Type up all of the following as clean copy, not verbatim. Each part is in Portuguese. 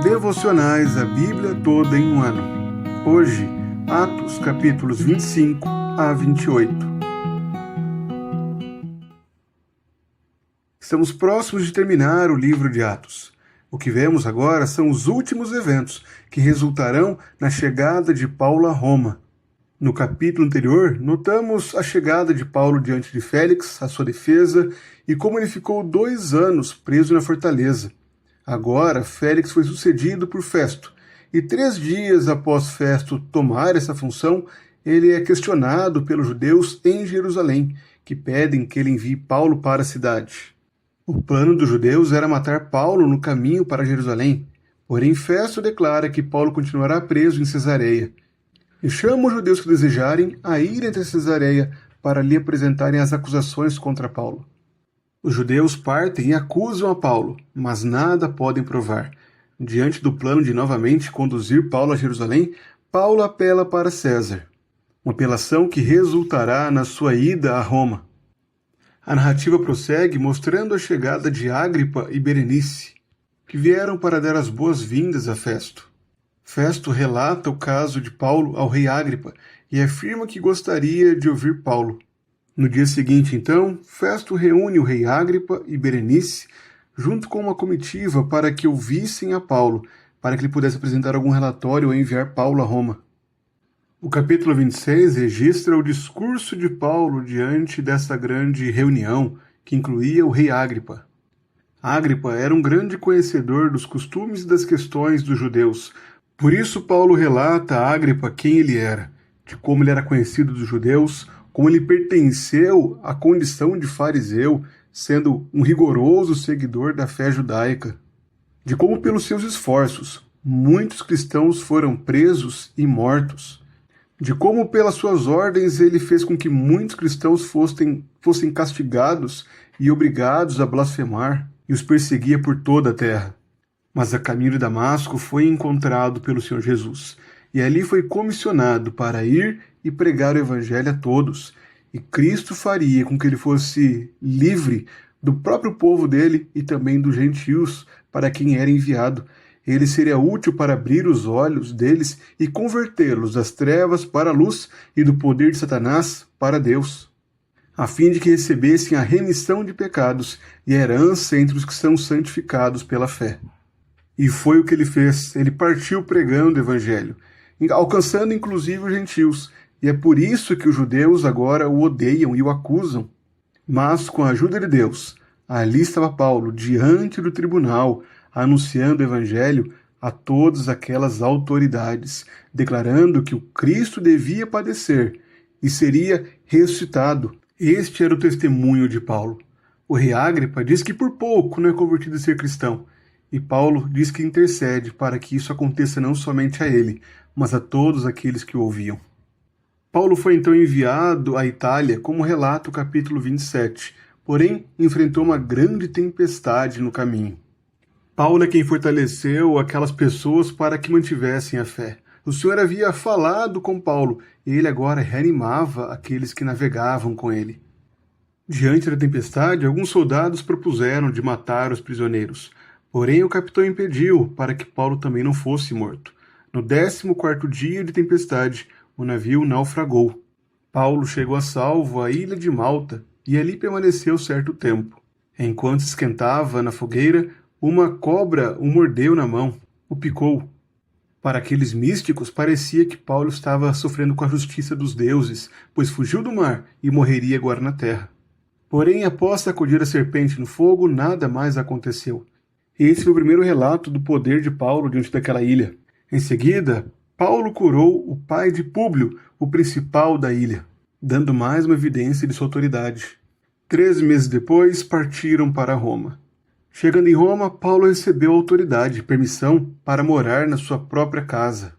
Devocionais a Bíblia toda em um ano. Hoje, Atos capítulos 25 a 28. Estamos próximos de terminar o livro de Atos. O que vemos agora são os últimos eventos que resultarão na chegada de Paulo a Roma. No capítulo anterior, notamos a chegada de Paulo diante de Félix, a sua defesa, e como ele ficou 2 anos preso na fortaleza. Agora, Félix foi sucedido por Festo, e 3 dias após Festo tomar essa função, ele é questionado pelos judeus em Jerusalém, que pedem que ele envie Paulo para a cidade. O plano dos judeus era matar Paulo no caminho para Jerusalém, porém Festo declara que Paulo continuará preso em Cesareia, e chama os judeus que desejarem a ir até Cesareia para lhe apresentarem as acusações contra Paulo. Os judeus partem e acusam a Paulo, mas nada podem provar. Diante do plano de novamente conduzir Paulo a Jerusalém, Paulo apela para César, uma apelação que resultará na sua ida a Roma. A narrativa prossegue mostrando a chegada de Agripa e Berenice, que vieram para dar as boas-vindas a Festo. Festo relata o caso de Paulo ao rei Agripa e afirma que gostaria de ouvir Paulo. No dia seguinte, então, Festo reúne o rei Agripa e Berenice, junto com uma comitiva para que ouvissem a Paulo, para que ele pudesse apresentar algum relatório ou enviar Paulo a Roma. O capítulo 26 registra o discurso de Paulo diante dessa grande reunião, que incluía o rei Agripa. Agripa era um grande conhecedor dos costumes e das questões dos judeus. Por isso, Paulo relata a Agripa quem ele era, de como ele era conhecido dos judeus, como ele pertenceu à condição de fariseu, sendo um rigoroso seguidor da fé judaica, de como pelos seus esforços muitos cristãos foram presos e mortos, de como pelas suas ordens ele fez com que muitos cristãos fossem castigados e obrigados a blasfemar, e os perseguia por toda a terra. Mas a caminho de Damasco foi encontrado pelo Senhor Jesus, e ali foi comissionado para ir e pregar o evangelho a todos, e Cristo faria com que ele fosse livre do próprio povo dele e também dos gentios para quem era enviado. Ele seria útil para abrir os olhos deles e convertê-los das trevas para a luz e do poder de Satanás para Deus, a fim de que recebessem a remissão de pecados e a herança entre os que são santificados pela fé. E foi o que ele fez. Ele partiu pregando o evangelho, alcançando inclusive os gentios, e é por isso que os judeus agora o odeiam e o acusam. Mas, com a ajuda de Deus, ali estava Paulo, diante do tribunal, anunciando o evangelho a todas aquelas autoridades, declarando que o Cristo devia padecer e seria ressuscitado. Este era o testemunho de Paulo. O rei Agripa diz que por pouco não é convertido a ser cristão, e Paulo diz que intercede para que isso aconteça não somente a ele, mas a todos aqueles que o ouviam. Paulo foi então enviado à Itália, como relata o capítulo 27, porém enfrentou uma grande tempestade no caminho. Paulo é quem fortaleceu aquelas pessoas para que mantivessem a fé. O Senhor havia falado com Paulo, e ele agora reanimava aqueles que navegavam com ele. Diante da tempestade, alguns soldados propuseram de matar os prisioneiros, porém o capitão impediu para que Paulo também não fosse morto. No 14º dia de tempestade, o navio naufragou. Paulo chegou a salvo à ilha de Malta e ali permaneceu certo tempo. Enquanto se esquentava na fogueira, uma cobra o mordeu na mão, o picou. Para aqueles místicos, parecia que Paulo estava sofrendo com a justiça dos deuses, pois fugiu do mar e morreria agora na terra. Porém, após sacudir a serpente no fogo, nada mais aconteceu. Esse foi o primeiro relato do poder de Paulo diante daquela ilha. Em seguida, Paulo curou o pai de Públio, o principal da ilha, dando mais uma evidência de sua autoridade. 3 meses depois, partiram para Roma. Chegando em Roma, Paulo recebeu autoridade e permissão para morar na sua própria casa.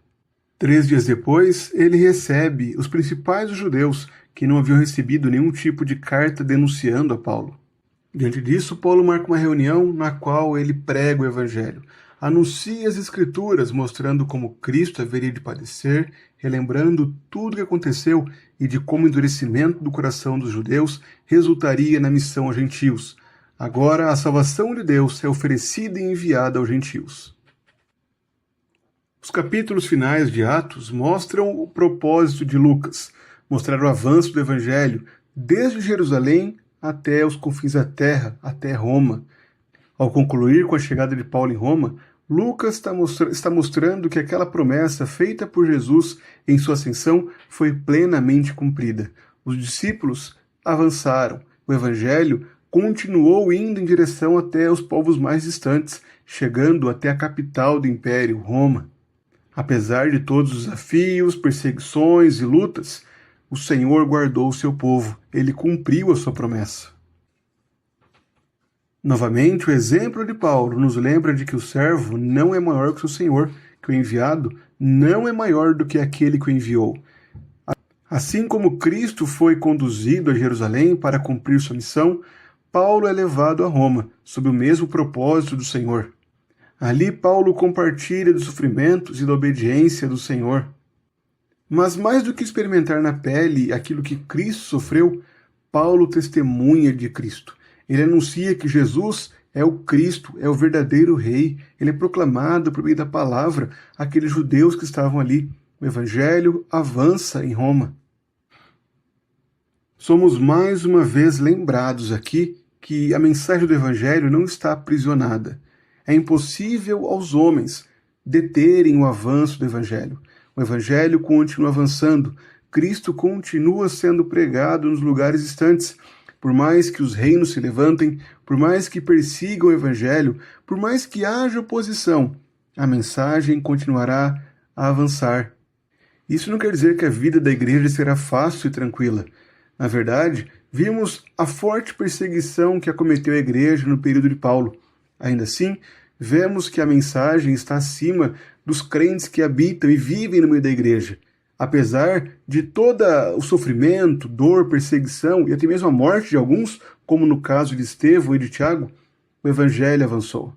3 dias depois, ele recebe os principais dos judeus, que não haviam recebido nenhum tipo de carta denunciando a Paulo. Diante disso, Paulo marca uma reunião na qual ele prega o evangelho, anuncia as Escrituras mostrando como Cristo haveria de padecer, relembrando tudo o que aconteceu e de como o endurecimento do coração dos judeus resultaria na missão aos gentios. Agora a salvação de Deus é oferecida e enviada aos gentios. Os capítulos finais de Atos mostram o propósito de Lucas, mostrar o avanço do Evangelho desde Jerusalém até os confins da terra, até Roma. Ao concluir com a chegada de Paulo em Roma, Lucas está mostrando que aquela promessa feita por Jesus em sua ascensão foi plenamente cumprida. Os discípulos avançaram, o Evangelho continuou indo em direção até os povos mais distantes, chegando até a capital do Império, Roma. Apesar de todos os desafios, perseguições e lutas, o Senhor guardou o seu povo, ele cumpriu a sua promessa. Novamente, o exemplo de Paulo nos lembra de que o servo não é maior que o seu senhor, que o enviado não é maior do que aquele que o enviou. Assim como Cristo foi conduzido a Jerusalém para cumprir sua missão, Paulo é levado a Roma, sob o mesmo propósito do Senhor. Ali Paulo compartilha dos sofrimentos e da obediência do Senhor. Mas mais do que experimentar na pele aquilo que Cristo sofreu, Paulo testemunha de Cristo. Ele anuncia que Jesus é o Cristo, é o verdadeiro Rei. Ele é proclamado por meio da palavra àqueles judeus que estavam ali. O Evangelho avança em Roma. Somos mais uma vez lembrados aqui que a mensagem do Evangelho não está aprisionada. É impossível aos homens deterem o avanço do Evangelho. O Evangelho continua avançando. Cristo continua sendo pregado nos lugares distantes. Por mais que os reinos se levantem, por mais que persigam o Evangelho, por mais que haja oposição, a mensagem continuará a avançar. Isso não quer dizer que a vida da igreja será fácil e tranquila. Na verdade, vimos a forte perseguição que acometeu a igreja no período de Paulo. Ainda assim, vemos que a mensagem está acima dos crentes que habitam e vivem no meio da igreja. Apesar de todo o sofrimento, dor, perseguição e até mesmo a morte de alguns, como no caso de Estevão e de Tiago, o Evangelho avançou.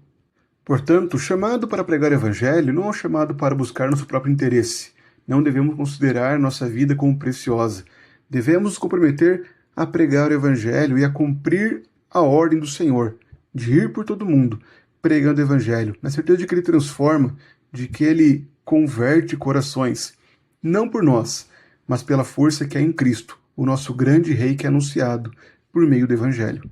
Portanto, o chamado para pregar o Evangelho não é um chamado para buscar nosso próprio interesse. Não devemos considerar nossa vida como preciosa. Devemos nos comprometer a pregar o Evangelho e a cumprir a ordem do Senhor, de ir por todo mundo, pregando o Evangelho, na certeza de que Ele transforma, de que Ele converte corações, não por nós, mas pela força que há em Cristo, o nosso grande Rei que é anunciado por meio do Evangelho.